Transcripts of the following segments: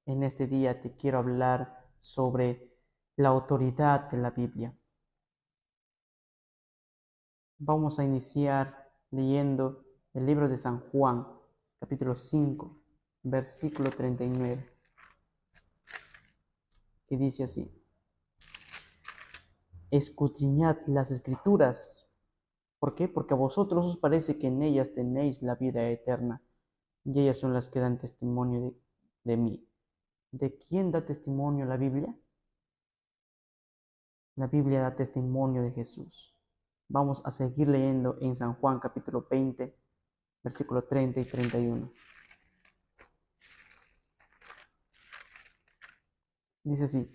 En este día te quiero hablar sobre la autoridad de la Biblia. Vamos a iniciar leyendo el libro de San Juan, capítulo 5, versículo 39, que dice así: Escudriñad las Escrituras. ¿Por qué? Porque a vosotros os parece que en ellas tenéis la vida eterna, y ellas son las que dan testimonio de mí. ¿De quién da testimonio la Biblia? La Biblia da testimonio de Jesús. Vamos a seguir leyendo en San Juan capítulo 20, versículo 30 y 31. Dice así: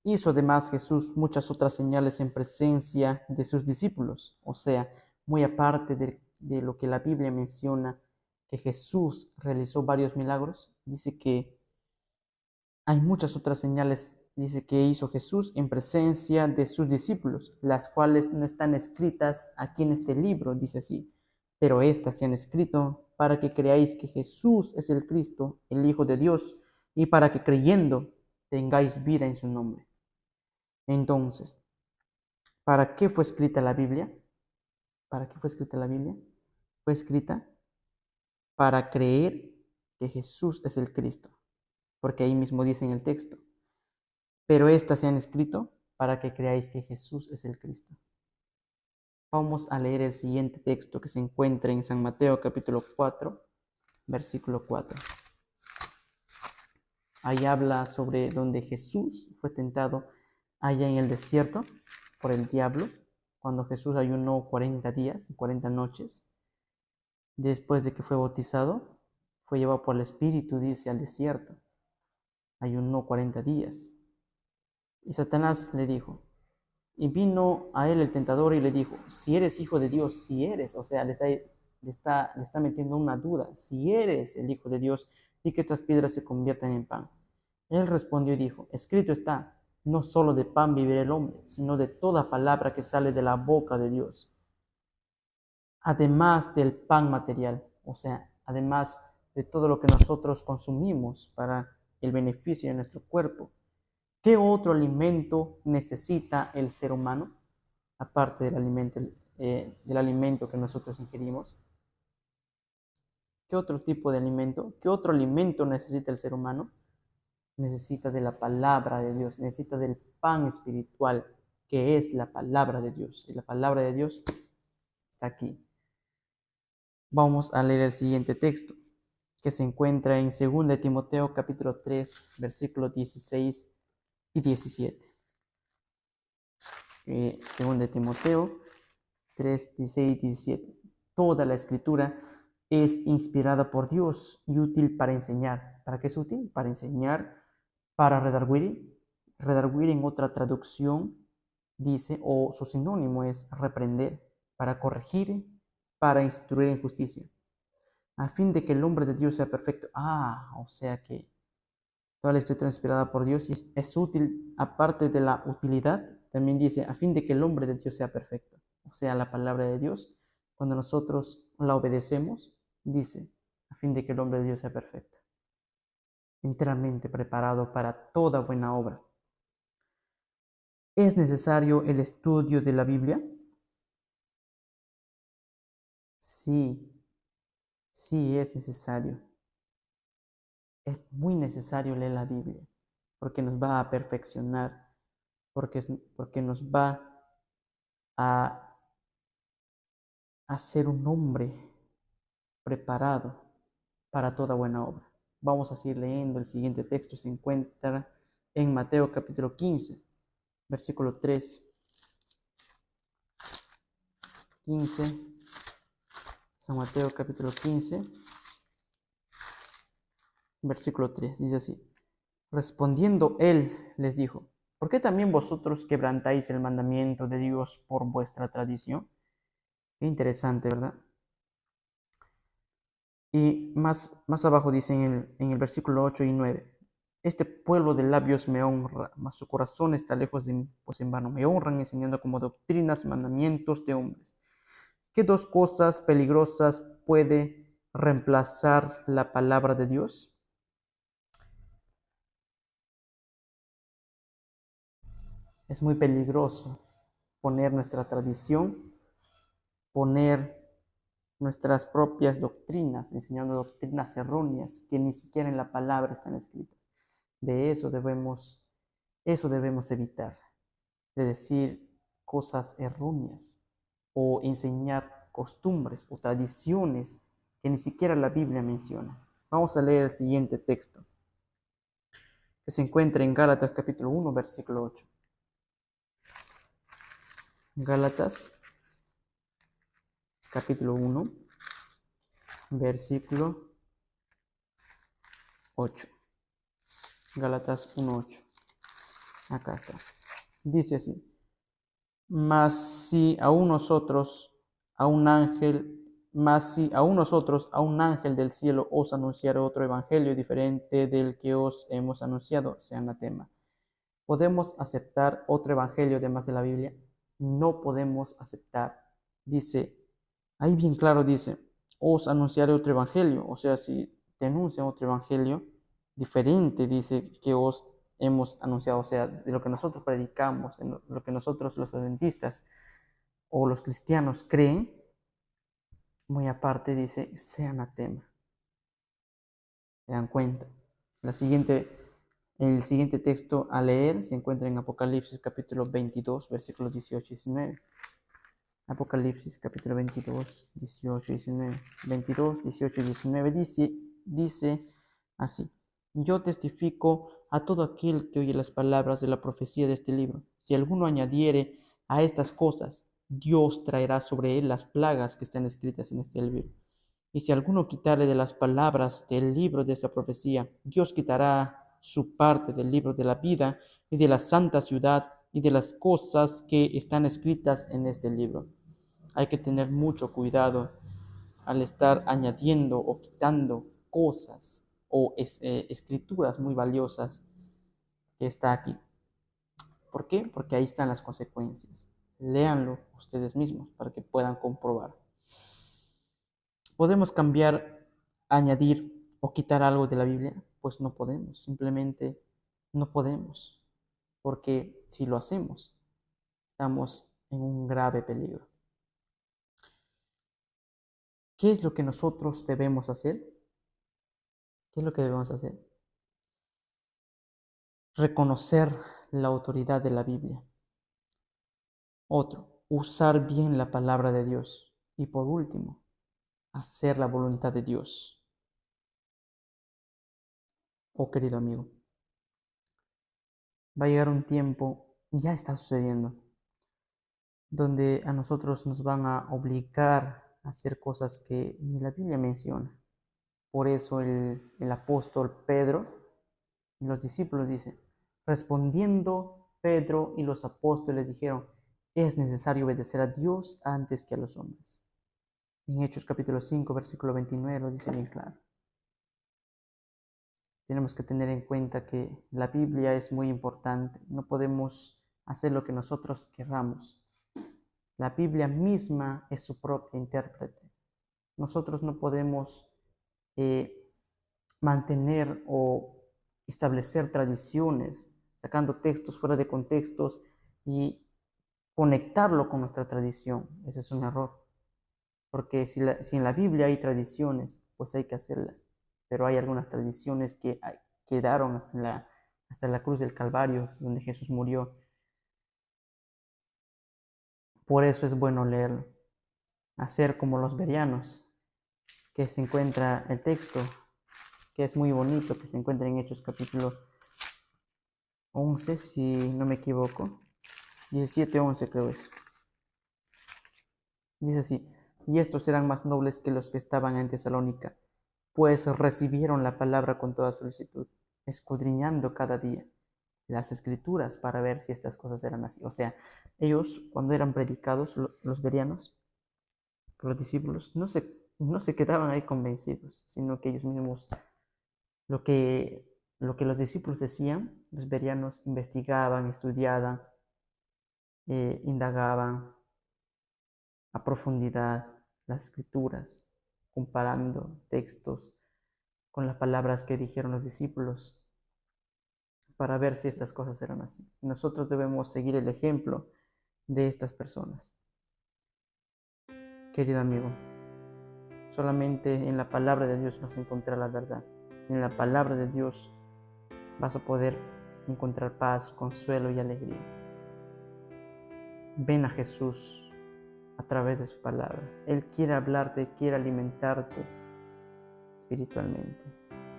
hizo además Jesús muchas otras señales en presencia de sus discípulos. O sea, muy aparte de lo que la Biblia menciona, que Jesús realizó varios milagros, dice que hay muchas otras señales, dice que hizo Jesús en presencia de sus discípulos, las cuales no están escritas aquí en este libro, dice así, pero estas se han escrito para que creáis que Jesús es el Cristo, el Hijo de Dios, y para que creyendo tengáis vida en su nombre. Entonces, ¿para qué fue escrita la Biblia? ¿Para qué fue escrita la Biblia? Fue escrita para creer que Jesús es el Cristo, porque ahí mismo dice en el texto: pero estas se han escrito para que creáis que Jesús es el Cristo. Vamos a leer el siguiente texto que se encuentra en San Mateo capítulo 4, versículo 4. Ahí habla sobre donde Jesús fue tentado allá en el desierto por el diablo, cuando Jesús ayunó 40 días y 40 noches. Después de que fue bautizado, fue llevado por el Espíritu, dice, al desierto. Ayunó 40 días. Y Satanás le dijo, y vino a él el tentador y le dijo: si eres hijo de Dios, si eres, o sea, le está metiendo una duda: si eres el hijo de Dios, di que estas piedras se conviertan en pan. Él respondió y dijo: escrito está, no solo de pan vivirá el hombre, sino de toda palabra que sale de la boca de Dios. Además del pan material, o sea, además de todo lo que nosotros consumimos para el beneficio de nuestro cuerpo. ¿Qué otro alimento necesita el ser humano, aparte del alimento que nosotros ingerimos? ¿Qué otro tipo de alimento? ¿Qué otro alimento necesita el ser humano? Necesita de la palabra de Dios, necesita del pan espiritual, que es la palabra de Dios. Y la palabra de Dios está aquí. Vamos a leer el siguiente texto, que se encuentra en 2 de Timoteo capítulo 3, versículos 16 y 17. 2 de Timoteo 3, 16 y 17. Toda la escritura es inspirada por Dios y útil para enseñar. ¿Para qué es útil? Para enseñar, para redarguir. Redarguir en otra traducción dice, o su sinónimo es reprender, para corregir, para instruir en justicia, a fin de que el hombre de Dios sea perfecto. O sea que toda la escritura inspirada por Dios es útil, aparte de la utilidad, también dice, a fin de que el hombre de Dios sea perfecto. O sea, la palabra de Dios, cuando nosotros la obedecemos, dice, a fin de que el hombre de Dios sea perfecto, enteramente preparado para toda buena obra. ¿Es necesario el estudio de la Biblia? Sí, sí es necesario. Es muy necesario leer la Biblia, porque nos va a perfeccionar, porque nos va a ser un hombre preparado para toda buena obra. Vamos a seguir leyendo el siguiente texto. Se encuentra en Mateo capítulo 15, versículo 3. 15, San Mateo capítulo 15, versículo 3. Dice así: respondiendo él les dijo: ¿por qué también vosotros quebrantáis el mandamiento de Dios por vuestra tradición? Qué interesante, ¿verdad? Y más abajo dice en el versículo 8 y 9: este pueblo de labios me honra, mas su corazón está lejos de mí, pues en vano me honran enseñando como doctrinas mandamientos de hombres. ¿Qué dos cosas peligrosas puede reemplazar la palabra de Dios? Es muy peligroso poner nuestra tradición, poner nuestras propias doctrinas, enseñando doctrinas erróneas que ni siquiera en la palabra están escritas. De eso debemos evitar, de decir cosas erróneas o enseñar costumbres o tradiciones que ni siquiera la Biblia menciona. Vamos a leer el siguiente texto, que se encuentra en Gálatas capítulo 1, versículo 8. Gálatas capítulo 1, versículo 8. Gálatas 1:8. Acá está. Dice así: Mas si aún nosotros a un ángel, mas si aún nosotros a un ángel del cielo os anunciara otro evangelio diferente del que os hemos anunciado, sea anatema. ¿Podemos aceptar otro evangelio además de la Biblia? No podemos aceptar. Dice, ahí bien claro dice, os anunciaré otro evangelio. O sea, si te anuncian otro evangelio diferente, dice que os hemos anunciado, o sea, de lo que nosotros predicamos, en lo que nosotros los adventistas o los cristianos creen, muy aparte dice, sea anatema. ¿Se dan cuenta? El siguiente texto a leer se encuentra en Apocalipsis capítulo 22, versículos 18 y 19. Apocalipsis capítulo 22, 18 y 19. 22, 18 y 19 dice así: Yo testifico a todo aquel que oye las palabras de la profecía de este libro. Si alguno añadiere a estas cosas, Dios traerá sobre él las plagas que están escritas en este libro. Y si alguno quitare de las palabras del libro de esta profecía, Dios quitará su parte del libro de la vida y de la santa ciudad y de las cosas que están escritas en este libro. Hay que tener mucho cuidado al estar añadiendo o quitando cosas o escrituras muy valiosas que está aquí. ¿Por qué? Porque ahí están las consecuencias. Léanlo ustedes mismos para que puedan comprobar. ¿Podemos cambiar, añadir o quitar algo de la Biblia? Pues no podemos, simplemente no podemos, porque si lo hacemos, estamos en un grave peligro. ¿Qué es lo que nosotros debemos hacer? ¿Qué es lo que debemos hacer? Reconocer la autoridad de la Biblia. Otro, usar bien la palabra de Dios. Y por último, hacer la voluntad de Dios. Oh querido amigo, va a llegar un tiempo, ya está sucediendo, donde a nosotros nos van a obligar a hacer cosas que ni la Biblia menciona. Por eso el apóstol Pedro y los discípulos dicen, respondiendo Pedro y los apóstoles dijeron, es necesario obedecer a Dios antes que a los hombres. En Hechos capítulo 5, versículo 29 lo dice bien claro. Tenemos que tener en cuenta que la Biblia es muy importante. No podemos hacer lo que nosotros querramos. La Biblia misma es su propia intérprete. Nosotros no podemos mantener o establecer tradiciones, sacando textos fuera de contextos y conectarlo con nuestra tradición. Ese es un error. Porque si en la Biblia hay tradiciones, pues hay que hacerlas. Pero hay algunas tradiciones que quedaron hasta la cruz del Calvario, donde Jesús murió. Por eso es bueno leerlo. Hacer como los bereanos, que se encuentra el texto, que es muy bonito, que se encuentra en Hechos capítulo 11, si no me equivoco. 17, 11 creo es. Dice así, y estos eran más nobles que los que estaban en Tesalónica, pues recibieron la palabra con toda solicitud, escudriñando cada día las escrituras para ver si estas cosas eran así. O sea, ellos cuando eran predicados, los bereanos, los discípulos, no se quedaban ahí convencidos, sino que ellos mismos, lo que, lo que los discípulos decían, los bereanos investigaban, estudiaban, indagaban a profundidad las escrituras, comparando textos con las palabras que dijeron los discípulos para ver si estas cosas eran así. Nosotros debemos seguir el ejemplo de estas personas. Querido amigo, solamente en la palabra de Dios vas a encontrar la verdad. En la palabra de Dios vas a poder encontrar paz, consuelo y alegría. Ven a Jesús a través de su palabra. Él quiere hablarte, quiere alimentarte espiritualmente.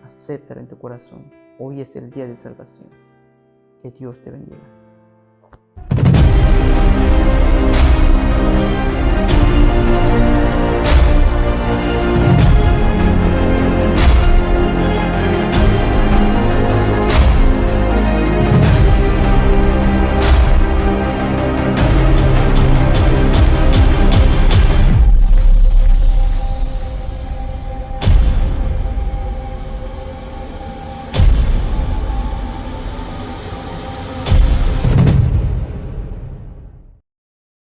Acéptala en tu corazón. Hoy es el día de salvación. Que Dios te bendiga.